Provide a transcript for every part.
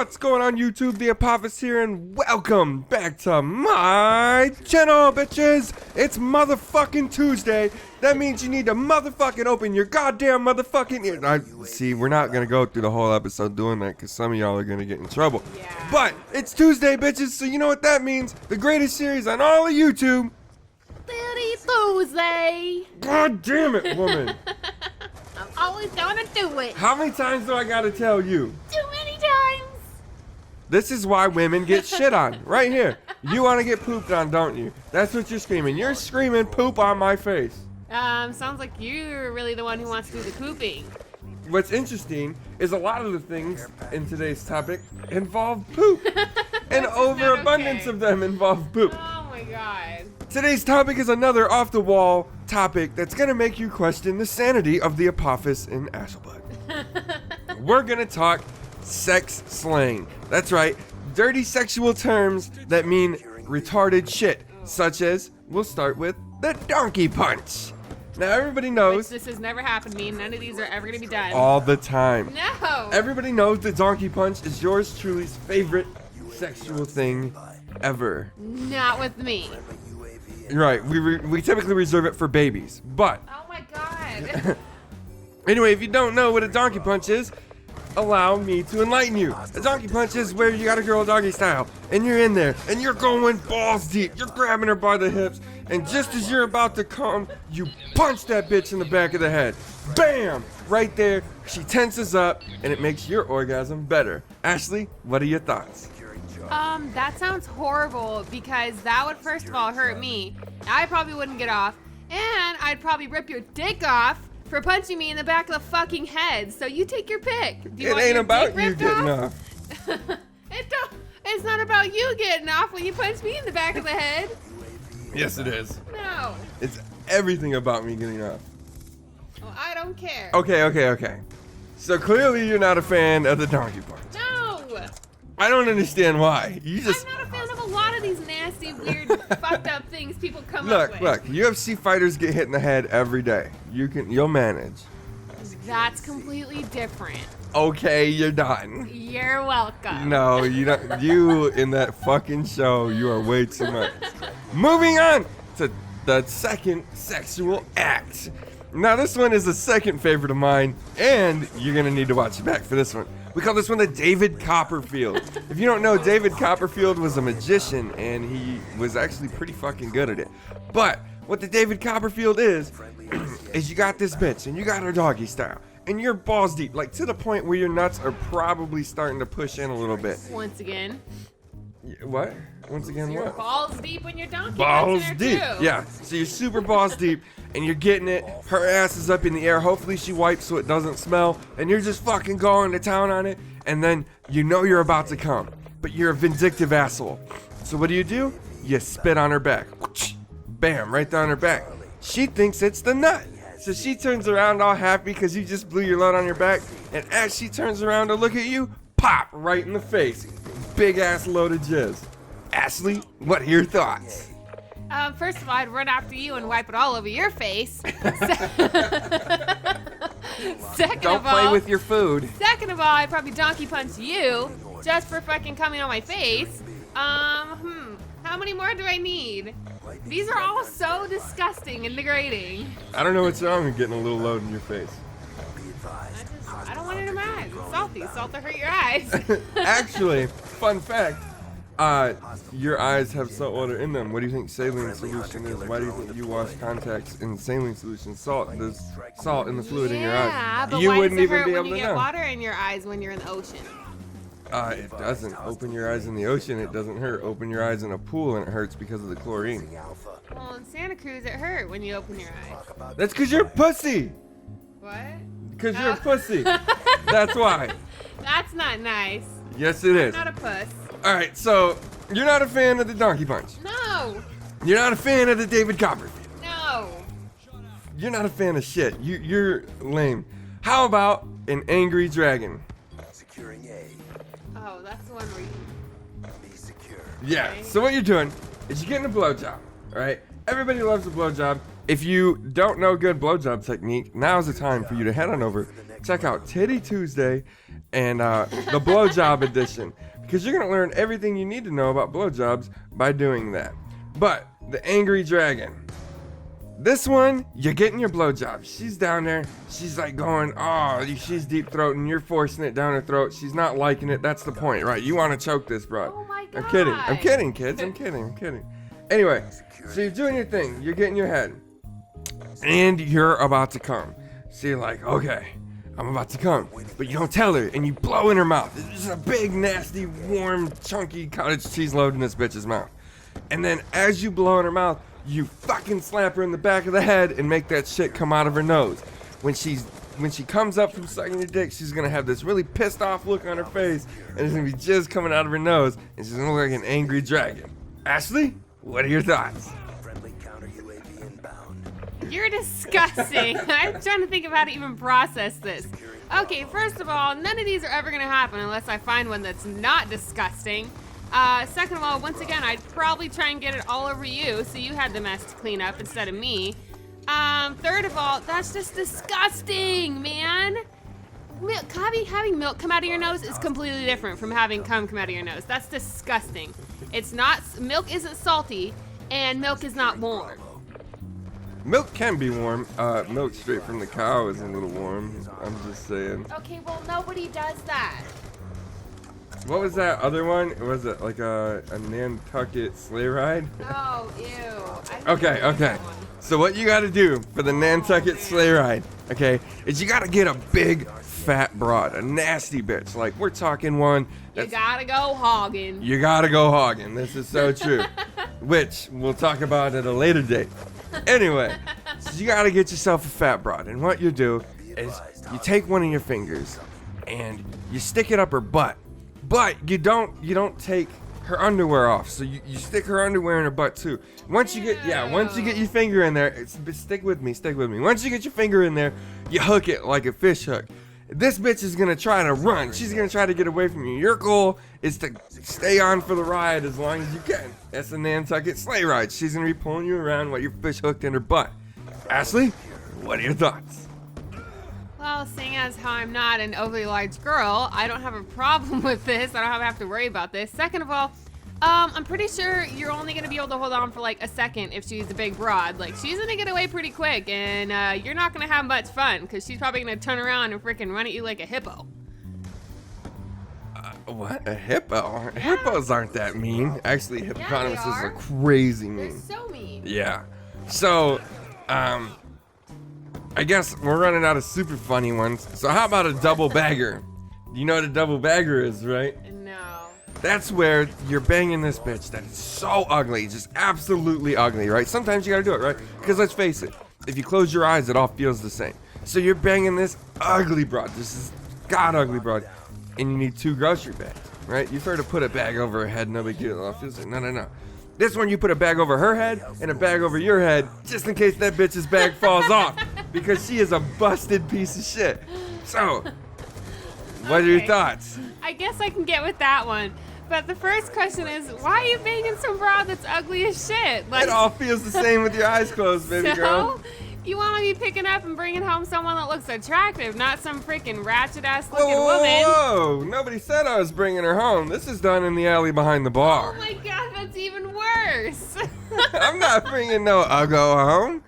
What's going on YouTube? TheApophis here, and welcome back to my channel, bitches! It's motherfucking Tuesday. That means you need to motherfucking open your goddamn motherfucking ear. See, we're not gonna go through the whole episode doing that because some of y'all are gonna get in trouble. Yeah. But it's Tuesday, bitches, so you know what that means. The greatest series on all of YouTube. Titty Tuesday. God damn it, woman. I'm always gonna do it. How many times do I gotta tell you? Too many times. This is why women get shit on. Right here. You want to get pooped on, don't you? That's what you're screaming. You're screaming poop on my face. Sounds like you're really the one who wants to do the pooping. What's interesting is a lot of the things in today's topic involve poop. And overabundance of them involve poop. Oh my god. Today's topic is another off-the-wall topic that's going to make you question the sanity of the Apophis in Ashelbud. We're going to talk sex slang. That's right, dirty sexual terms that mean retarded shit, such as, we'll start with the donkey punch. Now everybody knows this has never happened to me. None of these are ever gonna be done. All the time. No. Everybody knows the donkey punch is yours truly's favorite sexual thing ever. Not with me. Right, we typically reserve it for babies, but oh my god. Anyway, if you don't know what a donkey punch is, allow me to enlighten you. A donkey punch is where you got a girl doggy style, and you're in there, and you're going balls deep. You're grabbing her by the hips, and just as you're about to come, you punch that bitch in the back of the head. Bam! Right there, she tenses up, and it makes your orgasm better. Ashley, what are your thoughts? That sounds horrible because that would first of all hurt me. I probably wouldn't get off, and I'd probably rip your dick off for punching me in the back of the fucking head. So you take your pick. Do you it want ain't your about dick you ripped getting off? off. It's not about you getting off when you punch me in the back of the head. Yes, it is. No. It's everything about me getting off. Well, I don't care. Okay. So clearly you're not a fan of the donkey punch. No. I don't understand why. I'm not a fan of a lot of these nasty, weird, fucked up things people come up with. Look, UFC fighters get hit in the head every day. You'll manage. That's completely different. Okay, you're done. You're welcome. No, you don't. You in that fucking show, you are way too much. Moving on to the second sexual act. Now this one is the second favorite of mine, and you're gonna need to watch it back for this one. We call this one the David Copperfield. If you don't know, David Copperfield was a magician, and he was actually pretty fucking good at it. But what the David Copperfield is you got this bitch, and you got her doggy style, and you're balls deep, like to the point where your nuts are probably starting to push in a little bit. Once again. What? Once again, you're what? Balls deep when you're donkey balls punching deep. her too. Yeah. So you're super balls deep, and you're getting it. Her ass is up in the air. Hopefully she wipes so it doesn't smell, and you're just fucking going to town on it. And then you know you're about to come, but you're a vindictive asshole. So what do? You spit on her back. Bam! Right there on her back. She thinks it's the nut. So she turns around all happy because you just blew your load on your back. And as she turns around to look at you, pop right in the face. Big ass load of jizz. Ashley, what are your thoughts? First of all, I'd run after you and wipe it all over your face. Don't play with your food. Second of all, I'd probably donkey punch you just for fucking coming on my face. How many more do I need? These are all so disgusting and degrading. I don't know what's wrong with getting a little load in your face. I don't want it in my eyes. It's salty. Salt to hurt your eyes. Actually, fun fact, your eyes have salt water in them. What do you think saline solution is? Why do you think you wash contacts in saline solution? Salt. There's salt in the fluid in your eyes. Yeah, but you why wouldn't does it even hurt be when able you to get know. water in your eyes when you're in the ocean? It doesn't. Open your eyes in the ocean, it doesn't hurt. Open your eyes in a pool and it hurts because of the chlorine. Well, in Santa Cruz, it hurt when you open your eyes. That's because you're a pussy. What? Because you're a pussy. That's why. That's not nice. Yes, it is. I'm not a puss. Alright, so you're not a fan of the donkey punch. No. You're not a fan of the David Copperfield. No. You're not a fan of shit. You're lame. How about an angry dragon? Securing A. Oh, that's the one where you... Be secure. Yeah. Okay. So what you're doing is you're getting a blowjob. All right. Everybody loves a blowjob. If you don't know good blowjob technique, now's the time for you to head on over, check out Titty Tuesday and the blowjob edition, because you're gonna learn everything you need to know about blowjobs by doing that. But the angry dragon. This one, you're getting your blowjob. She's down there. She's like going, oh, she's deep throating. You're forcing it down her throat. She's not liking it. That's the point, right? You want to choke this broad. Oh my God. I'm kidding. I'm kidding, kids. I'm kidding. Anyway, so you're doing your thing. You're getting your head. And you're about to come. So you're like, okay, I'm about to come. But you don't tell her, and you blow in her mouth. It's just a big, nasty, warm, chunky cottage cheese load in this bitch's mouth. And then as you blow in her mouth, you fucking slap her in the back of the head and make that shit come out of her nose. When she comes up from sucking your dick, she's gonna have this really pissed off look on her face, and it's gonna be jizz coming out of her nose, and she's gonna look like an angry dragon. Ashley, what are your thoughts? You're disgusting. I'm trying to think of how to even process this. Okay, first of all, none of these are ever gonna happen unless I find one that's not disgusting. Second of all, once again, I'd probably try and get it all over you, so you had the mess to clean up instead of me. Third of all, that's just disgusting, man. Having milk come out of your nose is completely different from having cum come out of your nose. That's disgusting. Milk isn't salty, and milk is not warm. Milk can be warm. Milk straight from the cow is a little warm. I'm just saying. Okay, well, nobody does that. What was that other one? Was it like a Nantucket sleigh ride? Oh, ew. Okay. So what you gotta do for the Nantucket sleigh ride, okay, is you gotta get a big, fat broad, a nasty bitch. Like, we're talking one that's... You gotta go hogging. You gotta go hogging. This is so true. Which we'll talk about at a later date. Anyway, so you gotta get yourself a fat broad. And what you do is you take one of your fingers and you stick it up her butt. But you don't take her underwear off, so you stick her underwear in her butt too. Once you get your finger in there, stick with me. Once you get your finger in there, you hook it like a fish hook. This bitch is gonna try to run. She's gonna try to get away from you. Your goal is to stay on for the ride as long as you can. That's the Nantucket sleigh ride. She's gonna be pulling you around while you're fish hooked in her butt. Ashley, what are your thoughts? Well, seeing as how I'm not an overly large girl, I don't have a problem with this. I don't have to worry about this. Second of all, I'm pretty sure you're only going to be able to hold on for like a second if she's a big broad. Like, she's going to get away pretty quick, and you're not going to have much fun because she's probably going to turn around and freaking run at you like a hippo. What? A hippo? Yeah. Hippos aren't that mean. Actually, hippopotamuses are crazy mean. They're so mean. Yeah. So, I guess we're running out of super funny ones. So how about a double bagger? You know what a double bagger is, right? No. That's where you're banging this bitch that is so ugly, just absolutely ugly, right? Sometimes you gotta do it, right? Because let's face it, if you close your eyes, it all feels the same. So you're banging this ugly broad. This is god ugly broad. And you need 2 grocery bags, right? You've heard of put a bag over her head, no big deal. It all feels like, no. This one, you put a bag over her head and a bag over your head just in case that bitch's bag falls off, because she is a busted piece of shit. So, what are your thoughts? I guess I can get with that one. But the first question is, why are you banging some broad that's ugly as shit? Like, it all feels the same with your eyes closed, baby girl. You want to be picking up and bringing home someone that looks attractive, not some freaking ratchet-ass looking woman. Whoa, nobody said I was bringing her home. This is done in the alley behind the bar. Oh my god, that's even worse. I'm not bringing no uggo home.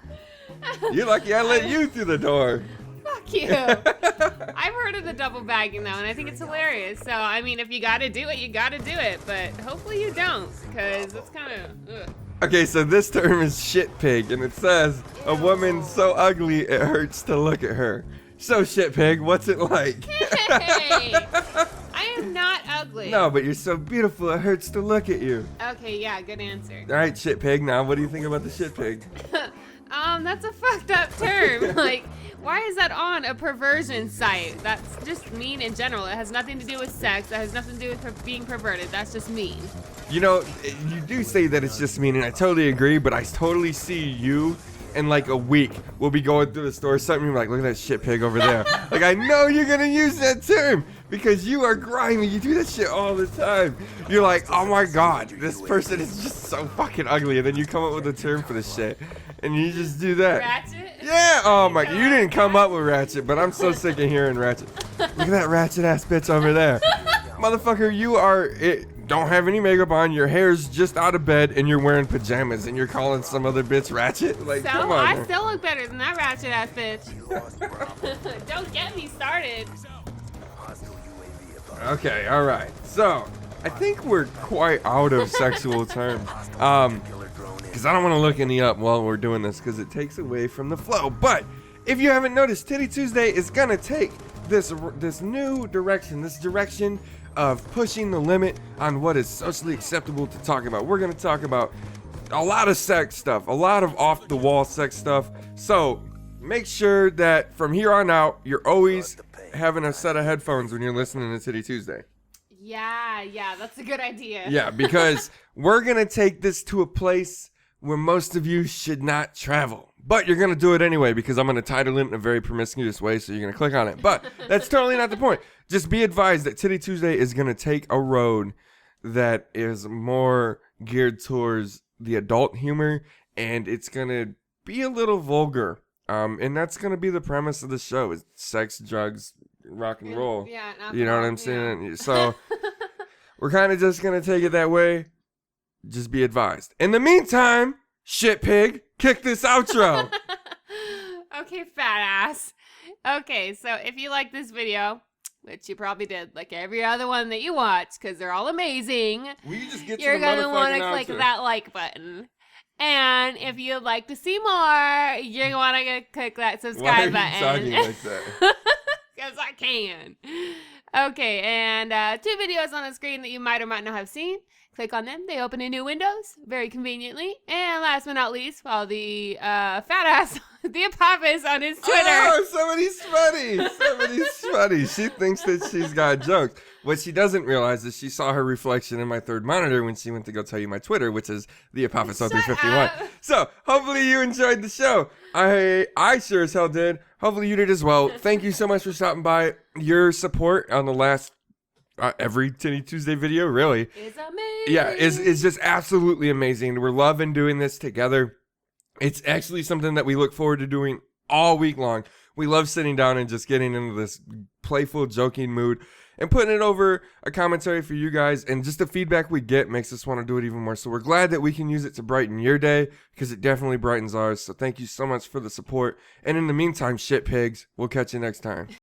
You're lucky I let you through the door. Fuck you. I've heard of the double bagging though, and I think it's hilarious. So, I mean, if you gotta do it, you gotta do it. But hopefully you don't, because it's kind of, Okay, so this term is shit pig, and it says, a woman so ugly it hurts to look at her. So, shit pig, what's it like? Hey, I am not ugly. No, but you're so beautiful it hurts to look at you. Okay, yeah, good answer. All right, shit pig, now what do you think about the shit pig? That's a fucked up term. Like, why is that on a perversion site? That's just mean in general. It has nothing to do with sex. That has nothing to do with being perverted. That's just mean. You know, you do say that it's just mean, and I totally agree, but I totally see you in like a week. We'll be going through the store, something like, look at that shit pig over there. Like, I know you're gonna use that term, because you are grimy. You do that shit all the time. You're like, oh my god, this person is just so fucking ugly, and then you come up with a term for this shit, and you just do that. Ratchet? Yeah. Oh my. You didn't come up with ratchet, but I'm so sick of hearing ratchet. Look at that ratchet ass bitch over there, motherfucker. You are don't have any makeup on. Your hair's just out of bed, and you're wearing pajamas, and you're calling some other bitch ratchet. Like, So come on. I still look better than that ratchet ass bitch. Don't get me started. Okay, all right. So, I think we're quite out of sexual terms. Because I don't want to look any up while we're doing this because it takes away from the flow. But if you haven't noticed, Titty Tuesday is going to take this new direction, this direction of pushing the limit on what is socially acceptable to talk about. We're going to talk about a lot of sex stuff, a lot of off-the-wall sex stuff. So, make sure that from here on out, you're always having a set of headphones when you're listening to Titty Tuesday. Yeah, that's a good idea. Yeah, because we're going to take this to a place where most of you should not travel. But you're going to do it anyway because I'm going to title it in a very promiscuous way, so you're going to click on it. But that's totally not the point. Just be advised that Titty Tuesday is going to take a road that is more geared towards the adult humor, and it's going to be a little vulgar. And that's going to be the premise of the show, is sex, drugs, rock and roll. Yeah, you know what I'm saying? Yeah. So we're kind of just going to take it that way. Just be advised. In the meantime, shit pig, kick this outro. Okay, fat ass. Okay, so if you like this video, which you probably did, like every other one that you watch, because they're all amazing, you're going to want to click that like button. And if you'd like to see more, you're going to want to click that subscribe button. Why are you talking like that? Because I can. Okay, and 2 videos on the screen that you might or might not have seen. Click on them. They open in new windows very conveniently. And last but not least, follow the fat ass, TheApophis, on his Twitter. Oh, somebody's funny. Somebody's funny. She thinks that she's got jokes. What she doesn't realize is she saw her reflection in my third monitor when she went to go tell you my Twitter, which is TheApophis0351. So hopefully you enjoyed the show. I sure as hell did. Hopefully you did as well. Thank you so much for stopping by. Your support on the last every Titty Tuesday video, really. It's amazing. Yeah, it's just absolutely amazing. We're loving doing this together. It's actually something that we look forward to doing all week long. We love sitting down and just getting into this playful, joking mood and putting it over a commentary for you guys. And just the feedback we get makes us want to do it even more. So we're glad that we can use it to brighten your day, because it definitely brightens ours. So thank you so much for the support. And in the meantime, shit pigs, we'll catch you next time.